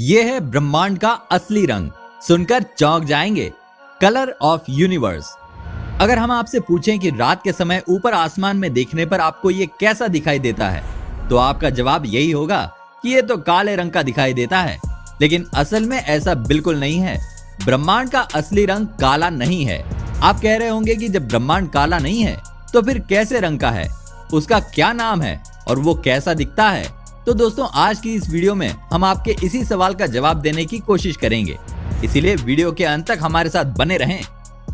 ये है ब्रह्मांड का असली रंग, सुनकर चौंक जाएंगे। Colour of universe. अगर हम आपसे पूछें कि रात के समय ऊपर आसमान में देखने पर आपको ये कैसा दिखाई देता है, तो आपका जवाब यही होगा कि ये तो काले रंग का दिखाई देता है। लेकिन असल में ऐसा बिल्कुल नहीं है। ब्रह्मांड का असली रंग काला नहीं है। आप कह रहे होंगे कि जब ब्रह्मांड काला नहीं है तो फिर कैसे रंग का है, उसका क्या नाम है और वो कैसा दिखता है? तो दोस्तों, आज की इस वीडियो में हम आपके इसी सवाल का जवाब देने की कोशिश करेंगे, इसीलिए वीडियो के अंत तक हमारे साथ बने रहें।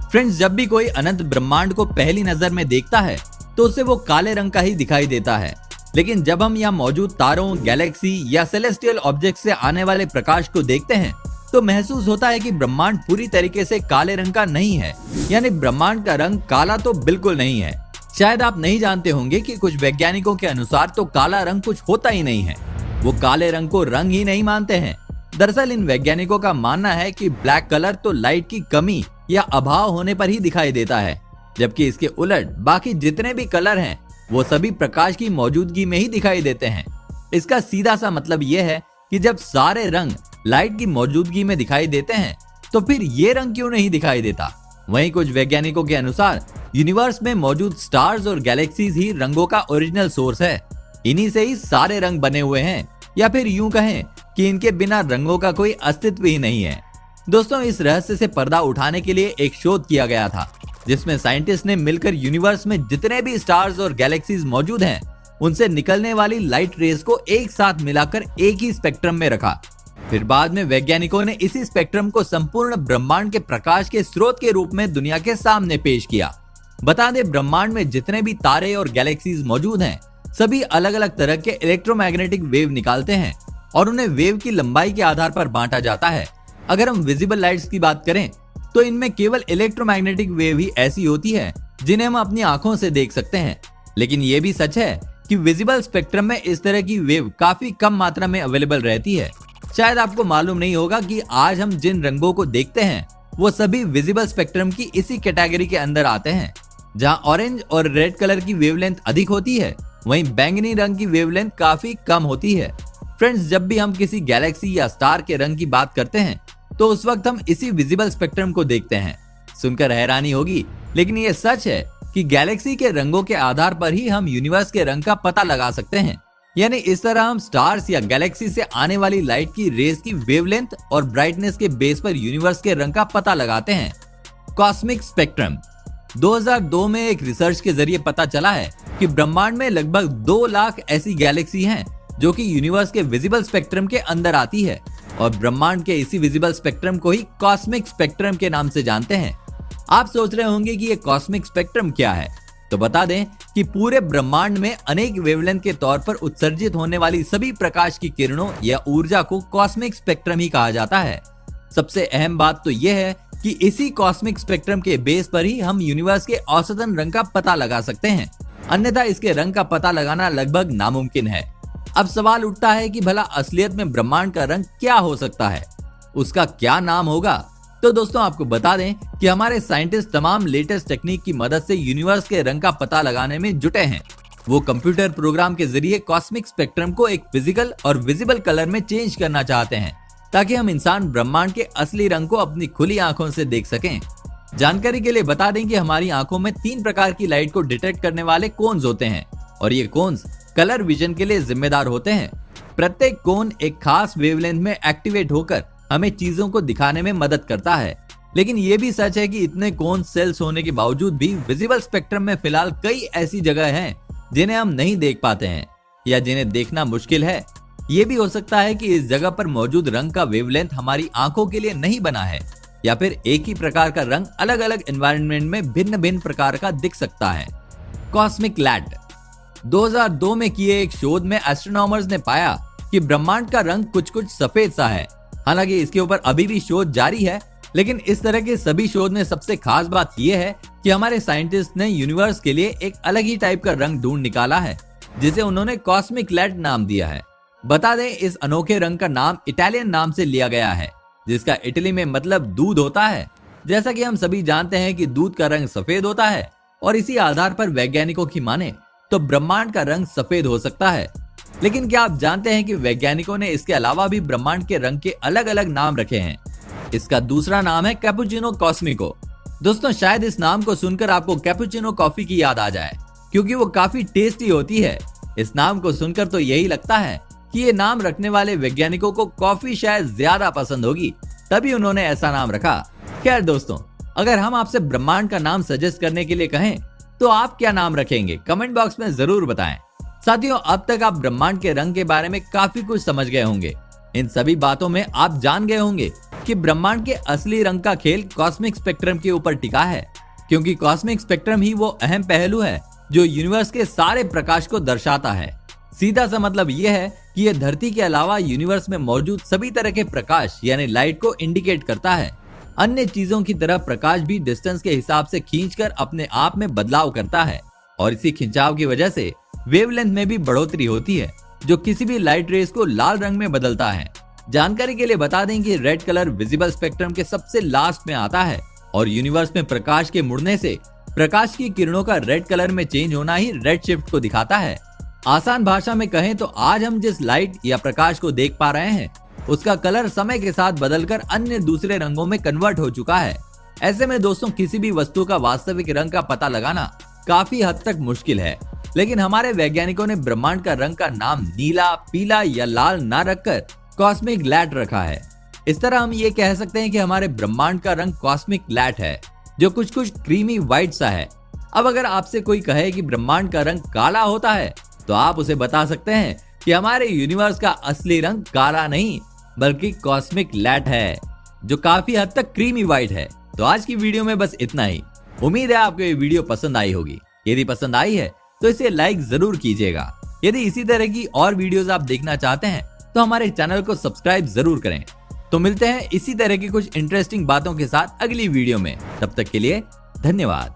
फ्रेंड्स, जब भी कोई अनंत ब्रह्मांड को पहली नजर में देखता है तो उसे वो काले रंग का ही दिखाई देता है। लेकिन जब हम यहाँ मौजूद तारों, गैलेक्सी या सेलेस्टियल ऑब्जेक्ट से आने वाले प्रकाश को देखते हैं तो महसूस होता है कि ब्रह्मांड पूरी तरीके से काले रंग का नहीं है। यानी ब्रह्मांड का रंग काला तो बिल्कुल नहीं है। शायद आप नहीं जानते होंगे कि कुछ वैज्ञानिकों के अनुसार तो काला रंग कुछ होता ही नहीं है। वो काले रंग को रंग ही नहीं मानते हैं। दरअसल इन वैज्ञानिकों का मानना है कि ब्लैक कलर तो लाइट की कमी या अभाव होने पर ही दिखाई देता है, जबकि इसके उलट बाकी जितने भी कलर हैं वो सभी प्रकाश की मौजूदगी में ही दिखाई देते हैं। इसका सीधा सा मतलब ये है कि जब सारे रंग लाइट की मौजूदगी में दिखाई देते हैं तो फिर ये रंग क्यों नहीं दिखाई देता? वहीं कुछ वैज्ञानिकों के अनुसार यूनिवर्स में मौजूद स्टार्स और गैलेक्सीज ही रंगों का ओरिजिनल सोर्स है। इन्हीं से ही सारे रंग बने हुए हैं, या फिर यूं कहें कि इनके बिना रंगों का कोई अस्तित्व ही नहीं है। दोस्तों, इस रहस्य से पर्दा उठाने के लिए एक शोध किया गया था, जिसमें साइंटिस्ट ने मिलकर यूनिवर्स में जितने भी स्टार्स और गैलेक्सीज मौजूद हैं उनसे निकलने वाली लाइट रेज को एक साथ मिलाकर एक ही स्पेक्ट्रम में रखा। फिर बाद में वैज्ञानिकों ने इसी स्पेक्ट्रम को संपूर्ण ब्रह्मांड के प्रकाश के स्रोत के रूप में दुनिया के सामने पेश किया। बता दें, ब्रह्मांड में जितने भी तारे और गैलेक्सीज मौजूद हैं सभी अलग अलग तरह के इलेक्ट्रोमैग्नेटिक वेव निकालते हैं और उन्हें वेव की लंबाई के आधार पर बांटा जाता है। अगर हम विजिबल लाइट्स की बात करें तो इनमें केवल इलेक्ट्रोमैग्नेटिक वेव ही ऐसी होती है जिन्हें हम अपनी आंखों से देख सकते हैं। लेकिन ये भी सच है कि विजिबल स्पेक्ट्रम में इस तरह की वेव काफी कम मात्रा में अवेलेबल रहती है। शायद आपको मालूम नहीं होगा कि आज हम जिन रंगों को देखते हैं वो सभी विजिबल स्पेक्ट्रम की इसी कैटेगरी के अंदर आते हैं। जहां ऑरेंज और रेड कलर की वेवलेंथ अधिक होती है, वहीं बैंगनी रंग की वेवलेंथ काफी कम होती है। फ्रेंड्स, जब भी हम किसी गैलेक्सी या स्टार के रंग की बात करते हैं तो उस वक्त हम इसी विजिबल स्पेक्ट्रम को देखते हैं। सुनकर हैरानी होगी, लेकिन ये सच है कि गैलेक्सी के रंगों के आधार पर ही हम यूनिवर्स के रंग का पता लगा सकते हैं। यानी इस तरह हम स्टार्स या गैलेक्सी से आने वाली लाइट की रेज की वेवलेंथ और ब्राइटनेस के बेस पर यूनिवर्स के रंग का पता लगाते हैं। Cosmic spectrum. 2002 में एक रिसर्च के जरिए पता चला है कि ब्रह्मांड में लगभग 2 लाख ऐसी गैलेक्सी हैं जो कि यूनिवर्स के विजिबल स्पेक्ट्रम के अंदर आती है, और ब्रह्मांड के इसी विजिबल स्पेक्ट्रम को ही कॉस्मिक स्पेक्ट्रम के नाम से जानते हैं। आप सोच रहे होंगे कि ये कॉस्मिक स्पेक्ट्रम क्या है, तो बता दें कि पूरे ब्रह्मांड में अनेक वेवलेंथ के तौर पर उत्सर्जित होने वाली सभी प्रकाश की किरणों या ऊर्जा को कॉस्मिक स्पेक्ट्रम ही कहा जाता है। सबसे अहम बात तो यह है कि इसी कॉस्मिक स्पेक्ट्रम के बेस पर ही हम यूनिवर्स के औसतन रंग का पता लगा सकते हैं, अन्यथा इसके रंग का पता लगाना लगभग नामुमकिन है। अब सवाल उठता है कि भला असलियत में ब्रह्मांड का रंग क्या हो सकता है, उसका क्या नाम होगा? तो दोस्तों, आपको बता दें कि हमारे साइंटिस्ट तमाम लेटेस्ट टेक्निक की मदद से यूनिवर्स के रंग का पता लगाने में जुटे हैं। वो कंप्यूटर प्रोग्राम के जरिए कॉस्मिक स्पेक्ट्रम को एक फिजिकल और विजिबल कलर में चेंज करना चाहते हैं, ताकि हम इंसान ब्रह्मांड के असली रंग को अपनी खुली आंखों से देख सकें। जानकारी के लिए बता दें कि हमारी आंखों में 3 प्रकार की लाइट को डिटेक्ट करने वाले कोन्स होते हैं, और ये कोन्स कलर विजन के लिए जिम्मेदार होते हैं। प्रत्येक कोन एक खास वेवलेंथ में एक्टिवेट होकर हमें चीजों को दिखाने में मदद करता है। लेकिन ये भी सच है कि इतने कोन सेल्स होने के बावजूद भी विजिबल स्पेक्ट्रम में फिलहाल कई ऐसी जगह हैं जिन्हें हम नहीं देख पाते हैं या जिन्हें देखना मुश्किल है। ये भी हो सकता है कि इस जगह पर मौजूद रंग का वेवलेंथ हमारी आंखों के लिए नहीं बना है, या फिर एक ही प्रकार का रंग अलग अलग एनवायरनमेंट में भिन्न भिन्न प्रकार का दिख सकता है। Cosmic light. 2002 में किए एक शोध में एस्ट्रोनॉमर्स ने पाया कि ब्रह्मांड का रंग कुछ कुछ सफेद सा है। हालांकि इसके ऊपर अभी भी शोध जारी है, लेकिन इस तरह के सभी शोध में सबसे खास बात यह है कि हमारे साइंटिस्ट ने यूनिवर्स के लिए एक अलग ही टाइप का रंग ढूंढ निकाला है, जिसे उन्होंने कॉस्मिक लैट नाम दिया है। बता दें, इस अनोखे रंग का नाम इटालियन नाम से लिया गया है, जिसका इटली में मतलब दूध होता है। जैसा कि हम सभी जानते हैं कि दूध का रंग सफेद होता है, और इसी आधार पर वैज्ञानिकों की माने तो ब्रह्मांड का रंग सफेद हो सकता है। लेकिन क्या आप जानते हैं कि वैज्ञानिकों ने इसके अलावा भी ब्रह्मांड के रंग के अलग अलग नाम रखे हैं। इसका दूसरा नाम है कैपुचिनो कॉस्मिको। दोस्तों, शायद इस नाम को सुनकर आपको कैपुचिनो कॉफी की याद आ जाए, क्योंकि वो काफी टेस्टी होती है। इस नाम को सुनकर तो यही लगता है कि ये नाम रखने वाले वैज्ञानिकों को कॉफी शायद ज्यादा पसंद होगी, तभी उन्होंने ऐसा नाम रखा। खैर दोस्तों, अगर हम आपसे ब्रह्मांड का नाम सजेस्ट करने के लिए कहें तो आप क्या नाम रखेंगे? कमेंट बॉक्स में जरूर बताएं। साथियों, अब तक आप ब्रह्मांड के रंग के बारे में काफी कुछ समझ गए होंगे। इन सभी बातों में आप जान गए होंगे कि ब्रह्मांड के असली रंग का खेल कॉस्मिक स्पेक्ट्रम के ऊपर टिका है, क्योंकि कॉस्मिक स्पेक्ट्रम ही वो अहम पहलू है जो यूनिवर्स के सारे प्रकाश को दर्शाता है। सीधा सा मतलब यह है कि यह धरती के अलावा यूनिवर्स में मौजूद सभी तरह के प्रकाश यानी लाइट को इंडिकेट करता है। अन्य चीजों की तरह प्रकाश भी डिस्टेंस के हिसाब से खींचकर अपने आप में बदलाव करता है, और इसी खिंचाव की वजह से वेवलेंथ में भी बढ़ोतरी होती है, जो किसी भी लाइट रेस को लाल रंग में बदलता है। जानकारी के लिए बता दें कि रेड कलर विजिबल स्पेक्ट्रम के सबसे लास्ट में आता है, और यूनिवर्स में प्रकाश के मुड़ने से प्रकाश की किरणों का रेड कलर में चेंज होना ही रेड शिफ्ट को दिखाता है। आसान भाषा में कहें तो आज हम जिस लाइट या प्रकाश को देख पा रहे हैं उसका कलर समय के साथ बदलकर अन्य दूसरे रंगों में कन्वर्ट हो चुका है। ऐसे में दोस्तों, किसी भी वस्तु का वास्तविक रंग का पता लगाना काफी हद तक मुश्किल है, लेकिन हमारे वैज्ञानिकों ने ब्रह्मांड का रंग का नाम नीला, पीला या लाल ना रखकर कॉस्मिक लैट रखा है। इस तरह हम ये कह सकते हैं कि हमारे ब्रह्मांड का रंग कॉस्मिक लैट है, जो कुछ कुछ क्रीमी व्हाइट सा है। अब अगर आपसे कोई कहे कि ब्रह्मांड का रंग काला होता है तो आप उसे बता सकते हैं कि हमारे यूनिवर्स का असली रंग काला नहीं बल्कि कॉस्मिक लैट है, जो काफी हद तक क्रीमी व्हाइट है। तो आज की वीडियो में बस इतना ही। उम्मीद है आपको ये वीडियो पसंद आई होगी। यदि पसंद आई है तो इसे लाइक जरूर कीजिएगा। यदि इसी तरह की और वीडियोस आप देखना चाहते हैं तो हमारे चैनल को सब्सक्राइब जरूर करें। तो मिलते हैं इसी तरह की कुछ इंटरेस्टिंग बातों के साथ अगली वीडियो में। तब तक के लिए धन्यवाद।